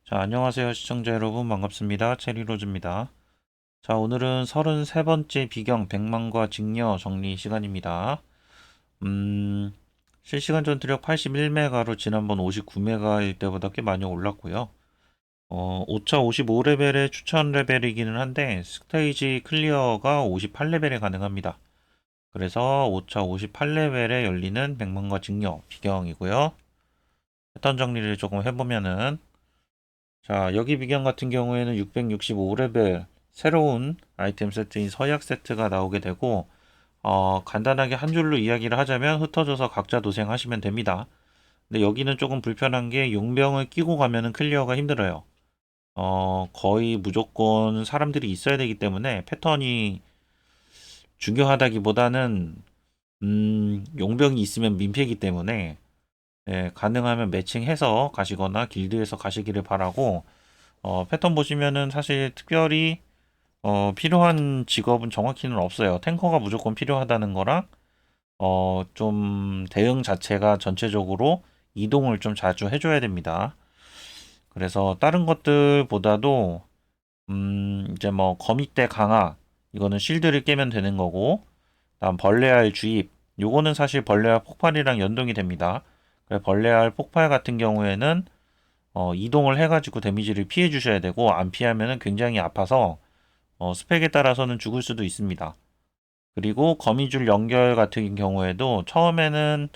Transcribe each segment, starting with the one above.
자, 안녕하세요. 시청자 여러분 반갑습니다. 체리로즈입니다. 자, 오늘은 33번째 비경 100만과 직녀 정리 시간입니다. 실시간 전투력 81메가로 지난번 59메가일 때보다 꽤 많이 올랐고요. 5차 55레벨의 추천 레벨이기는 한데 스테이지 클리어가 58레벨에 가능합니다. 그래서 5차 58레벨에 열리는 100만과 직녀 비경이고요. 패턴 정리를 조금 해보면은 자, 여기 비경 같은 경우에는 665레벨 새로운 아이템 세트인 서약 세트가 나오게 되고, 간단하게 한 줄로 이야기를 하자면 흩어져서 각자 도생하시면 됩니다. 근데 여기는 조금 불편한 게 용병을 끼고 가면은 클리어가 힘들어요. 거의 무조건 사람들이 있어야 되기 때문에 패턴이 중요하다기보다는, 용병이 있으면 민폐이기 때문에, 가능하면 매칭해서 가시거나 길드에서 가시기를 바라고, 패턴 보시면은 사실 특별히 필요한 직업은 정확히는 없어요. 탱커가 무조건 필요하다는 거랑 좀 대응 자체가 전체적으로 이동을 좀 자주 해줘야 됩니다. 그래서 다른 것들보다도 이제 뭐 거미대 강화 이거는 실드를 깨면 되는 거고, 다음 벌레알 주입 요거는 사실 벌레알 폭발이랑 연동이 됩니다. 벌레알 폭발 같은 경우에는 이동을 해가지고 데미지를 피해 주셔야 되고, 안 피하면은 굉장히 아파서 스펙에 따라서는 죽을 수도 있습니다. 그리고 거미줄 연결 같은 경우에도 처음에는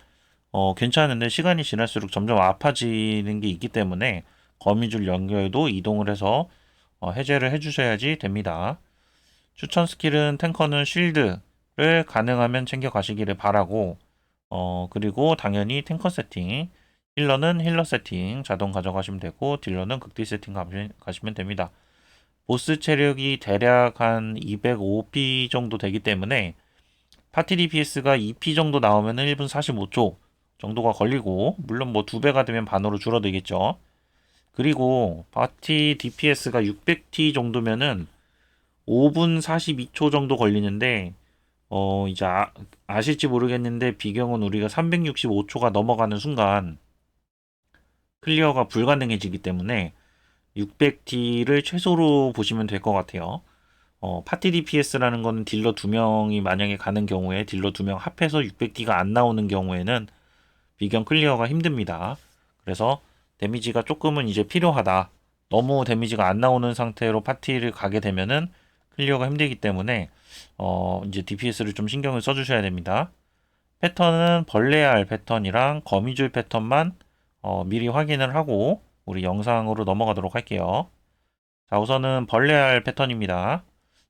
괜찮은데 시간이 지날수록 점점 아파지는 게 있기 때문에 거미줄 연결도 이동을 해서 해제를 해주셔야지 됩니다. 추천 스킬은 탱커는 쉴드를 가능하면 챙겨 가시기를 바라고, 그리고 당연히 탱커 세팅, 힐러는 힐러 세팅 자동 가져가시면 되고, 딜러는 극딜 세팅 가시면 됩니다. 보스 체력이 대략 한 205p 정도 되기 때문에 파티 DPS가 2p 정도 나오면 1분 45초 정도가 걸리고, 물론 뭐 2배가 되면 반으로 줄어들겠죠. 그리고 파티 DPS가 600t 정도면은 5분 42초 정도 걸리는데, 이제 아실지 모르겠는데 비경은 우리가 365초가 넘어가는 순간 클리어가 불가능해지기 때문에 600T를 최소로 보시면 될 것 같아요. 파티 DPS라는 거는 딜러 2명이 만약에 가는 경우에 딜러 2명 합해서 600T가 안 나오는 경우에는 비경 클리어가 힘듭니다. 그래서 데미지가 조금은 이제 필요하다. 너무 데미지가 안 나오는 상태로 파티를 가게 되면은 클리어가 힘들기 때문에 이제 DPS를 좀 신경을 써주셔야 됩니다. 패턴은 벌레알 패턴이랑 거미줄 패턴만 미리 확인을 하고 우리 영상으로 넘어가도록 할게요. 자, 우선은 벌레알 패턴입니다.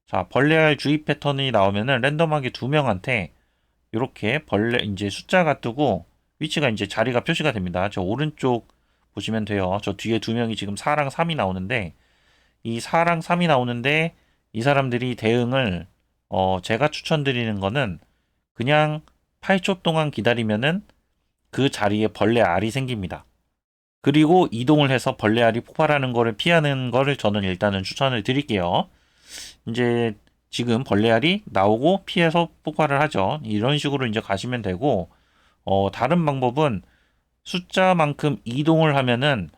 자, 벌레알 주입 패턴이 나오면은 랜덤하게 2명한테 이렇게 벌레 이제 숫자가 뜨고 위치가 이제 자리가 표시가 됩니다. 저 오른쪽 보시면 돼요. 저 뒤에 2명이 지금 4랑 3이 나오는데, 이 4랑 3이 나오는데 이 사람들이 대응을 제가 추천드리는 거는 그냥 8초 동안 기다리면은 그 자리에 벌레 알이 생깁니다. 그리고 이동을 해서 벌레 알이 폭발하는 거를 피하는 거를 저는 일단은 추천을 드릴게요. 이제 지금 벌레 알이 나오고 피해서 폭발을 하죠. 이런 식으로 이제 가시면 되고, 다른 방법은 숫자만큼 이동을 하면은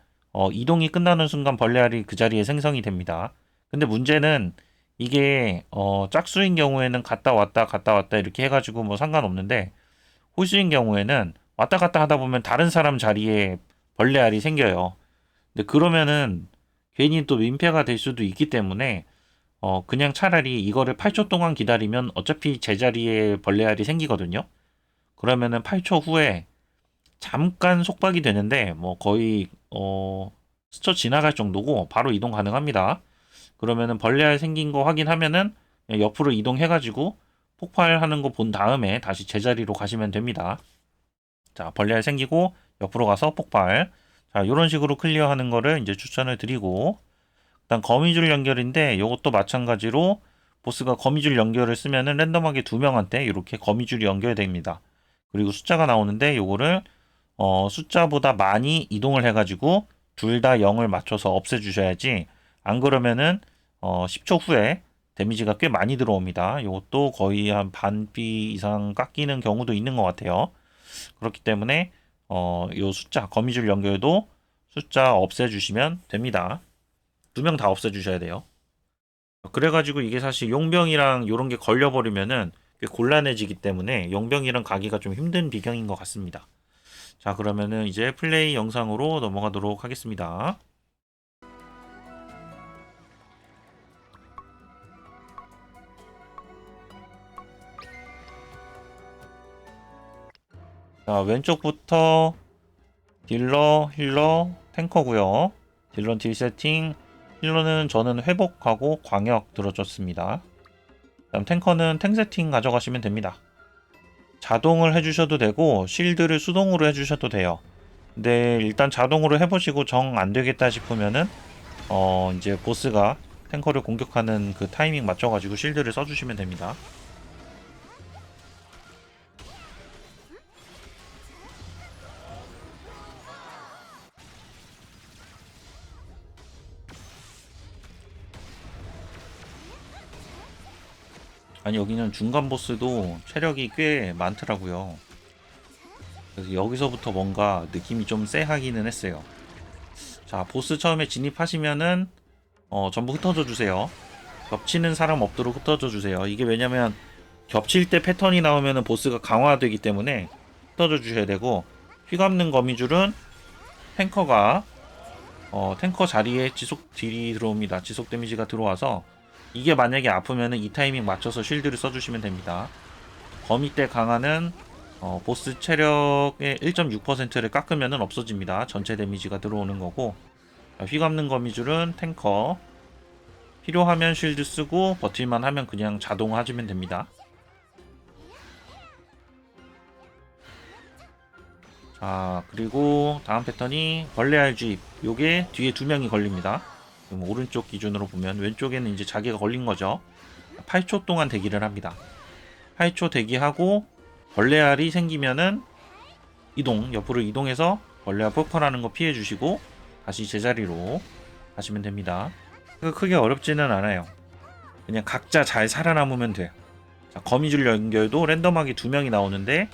이동이 끝나는 순간 벌레 알이 그 자리에 생성이 됩니다. 근데 문제는 이게 짝수인 경우에는 갔다 왔다 이렇게 해가지고 뭐 상관없는데, 홀수인 경우에는 왔다 갔다 하다 보면 다른 사람 자리에 벌레 알이 생겨요. 근데 그러면은 괜히 또 민폐가 될 수도 있기 때문에 그냥 차라리 이거를 8초 동안 기다리면 어차피 제자리에 벌레 알이 생기거든요. 그러면은 8초 후에 잠깐 속박이 되는데 뭐 거의 스쳐 지나갈 정도고 바로 이동 가능합니다. 그러면은 벌레알 생긴 거 확인하면은 옆으로 이동해가지고 폭발하는 거 본 다음에 다시 제자리로 가시면 됩니다. 자, 벌레알 생기고 옆으로 가서 폭발. 자, 이런 식으로 클리어하는 거를 이제 추천을 드리고, 일단 거미줄 연결인데 이것도 마찬가지로 보스가 거미줄 연결을 쓰면은 랜덤하게 2명한테 이렇게 거미줄이 연결됩니다. 그리고 숫자가 나오는데 요거를 숫자보다 많이 이동을 해가지고 둘 다 0을 맞춰서 없애주셔야지, 안 그러면은 10초 후에 데미지가 꽤 많이 들어옵니다. 이것도 거의 한 반비 이상 깎이는 경우도 있는 것 같아요. 그렇기 때문에 요 숫자 거미줄 연결도 숫자 없애주시면 됩니다. 2명 다 없애주셔야 돼요. 그래가지고 이게 사실 용병이랑 요런 게 걸려버리면은 꽤 곤란해지기 때문에 용병이랑 가기가 좀 힘든 비경인 것 같습니다. 자, 그러면은 이제 플레이 영상으로 넘어가도록 하겠습니다. 자, 왼쪽부터 딜러, 힐러, 탱커고요. 딜러 딜 세팅, 힐러는 저는 회복하고 광역 들어줬습니다. 다음 탱커는 탱 세팅 가져가시면 됩니다. 자동을 해주셔도 되고 실드를 수동으로 해주셔도 돼요. 근데 일단 자동으로 해보시고 정 안되겠다 싶으면은 이제 보스가 탱커를 공격하는 그 타이밍 맞춰가지고 실드를 써주시면 됩니다. 아니, 여기는 중간 보스도 체력이 꽤 많더라고요. 그래서 여기서부터 뭔가 느낌이 좀 쎄하기는 했어요. 자, 보스 처음에 진입하시면은 전부 흩어져 주세요. 겹치는 사람 없도록 흩어져 주세요. 이게 왜냐면 겹칠 때 패턴이 나오면은 보스가 강화되기 때문에 흩어져 주셔야 되고, 휘감는 거미줄은 탱커가 탱커 자리에 지속 딜이 들어옵니다. 지속 데미지가 들어와서 이게 만약에 아프면은 이 타이밍 맞춰서 쉴드를 써주시면 됩니다. 거미 때 강화는 보스 체력의 1.6%를 깎으면은 없어집니다. 전체 데미지가 들어오는 거고, 휘감는 거미줄은 탱커 필요하면 쉴드 쓰고 버틸만 하면 그냥 자동 해주면 됩니다. 자, 그리고 다음 패턴이 벌레알 주입. 요게 뒤에 2명이 걸립니다. 그럼 오른쪽 기준으로 보면 왼쪽에는 이제 자기가 걸린 거죠. 8초 동안 대기를 합니다. 8초 대기하고 벌레알이 생기면은 옆으로 이동해서 벌레알 폭발하는 거 피해 주시고 다시 제자리로 가시면 됩니다. 크게 어렵지는 않아요. 그냥 각자 잘 살아남으면 돼요. 자, 거미줄 연결도 랜덤하게 2명이 나오는데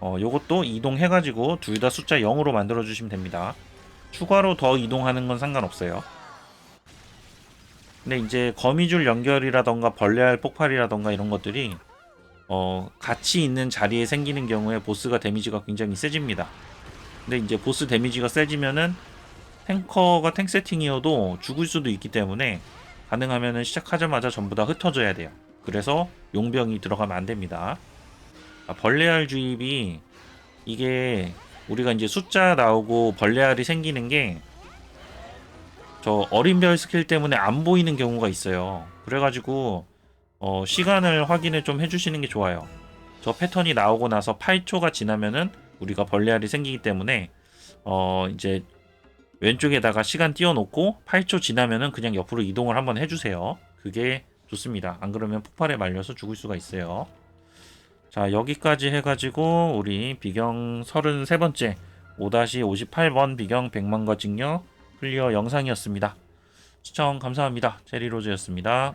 요것도 이동해가지고 둘 다 숫자 0으로 만들어 주시면 됩니다. 추가로 더 이동하는 건 상관없어요. 근데 이제 거미줄 연결이라던가 벌레알 폭발이라던가 이런 것들이 같이 있는 자리에 생기는 경우에 보스가 데미지가 굉장히 세집니다. 근데 이제 보스 데미지가 세지면은 탱커가 탱 세팅이어도 죽을 수도 있기 때문에 가능하면은 시작하자마자 전부 다 흩어져야 돼요. 그래서 용병이 들어가면 안 됩니다. 벌레알 주입이 이게 우리가 이제 숫자 나오고 벌레알이 생기는 게 저 어린별 스킬 때문에 안 보이는 경우가 있어요. 그래가지고 시간을 확인을 좀 해주시는 게 좋아요. 저 패턴이 나오고 나서 8초가 지나면은 우리가 벌레알이 생기기 때문에 이제 왼쪽에다가 시간 띄워놓고 8초 지나면은 그냥 옆으로 이동을 한번 해주세요. 그게 좋습니다. 안 그러면 폭발에 말려서 죽을 수가 있어요. 자, 여기까지 해가지고 우리 비경 33번째 5-58번 비경 100만과 직녀 클리어 영상이었습니다. 시청 감사합니다. 체리로즈였습니다.